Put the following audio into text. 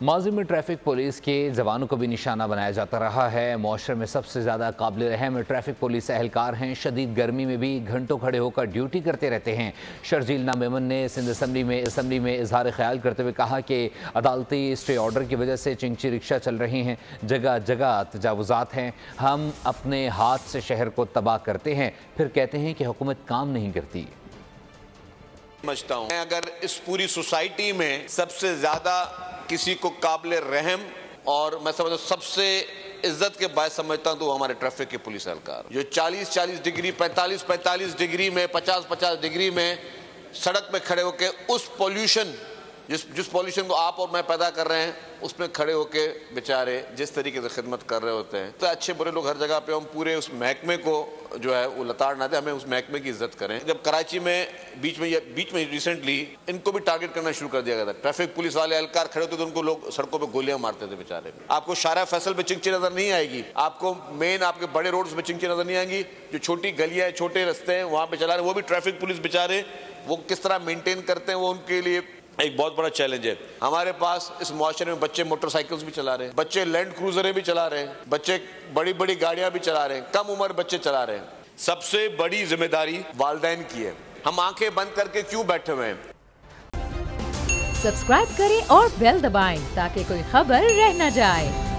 माजी में traffic police के जवानों को भी निशाना बनाया जाता रहा है। मुआशरे में सबसे ज़्यादा काबिल रहम ट्रैफिक पुलिस एहलकार हैं। शदीद गर्मी में भी घंटों खड़े होकर ड्यूटी करते रहते हैं। शर्जील नामेमन ने सिंध असम्बली में इजहार ख्याल करते हुए कहा कि अदालती स्टे ऑर्डर की वजह से चिंची रिक्शा चल रही हैं, जगह जगह तजावुजात हैं। हम अपने हाथ से शहर को तबाह करते हैं, फिर कहते हैं कि हुकूमत काम नहीं करती। समझता हूं अगर इस पूरी सोसाइटी में सबसे ज्यादा किसी को काबिल रहम और मैं समझता हूं सबसे इज्जत के बायस समझता हूं तो हमारे ट्रैफिक के पुलिस एहलकार जो 40-40 डिग्री 45-45 डिग्री में 50-50 डिग्री में सड़क पे खड़े होकर उस पॉल्यूशन जिस पॉल्यूशन को आप और मैं पैदा कर रहे हैं उसमें खड़े होके बेचारे जिस तरीके से खिदमत कर रहे होते हैं। तो अच्छे बुरे लोग हर जगह पे, हम पूरे उस महकमे को जो है वो लताड़ ना दे, हमें उस महकमे की इज्जत करें। जब कराची में बीच में रिसेंटली इनको भी टारगेट करना शुरू कर दिया गया था। ट्रैफिक पुलिस वाले एहलकार खड़े होते थे, उनको लोग सड़कों पर गोलियां मारते थे बेचारे। आपको शारा फैसल पे चिंची नजर नहीं आएगी, आपको मेन आपके बड़े रोड में चिंची नजर नहीं आएगी। जो छोटी गलियां हैं, छोटे रास्ते हैं, वहां पे चला रहे, वो भी ट्रैफिक पुलिस बेचारे वो किस तरह मेंटेन करते हैं, वो उनके लिए एक बहुत बड़ा चैलेंज है। हमारे पास इस मुआशरे में बच्चे मोटरसाइकिल्स भी चला रहे हैं, बच्चे लैंड क्रूजरें भी चला रहे हैं, बच्चे बड़ी बड़ी गाड़ियां भी चला रहे हैं, कम उम्र बच्चे चला रहे हैं। सबसे बड़ी जिम्मेदारी वालिदैन की है। हम आंखें बंद करके क्यों बैठे हुए हैं? सब्सक्राइब करें और बेल दबाएं ताकि कोई खबर रह न जाए।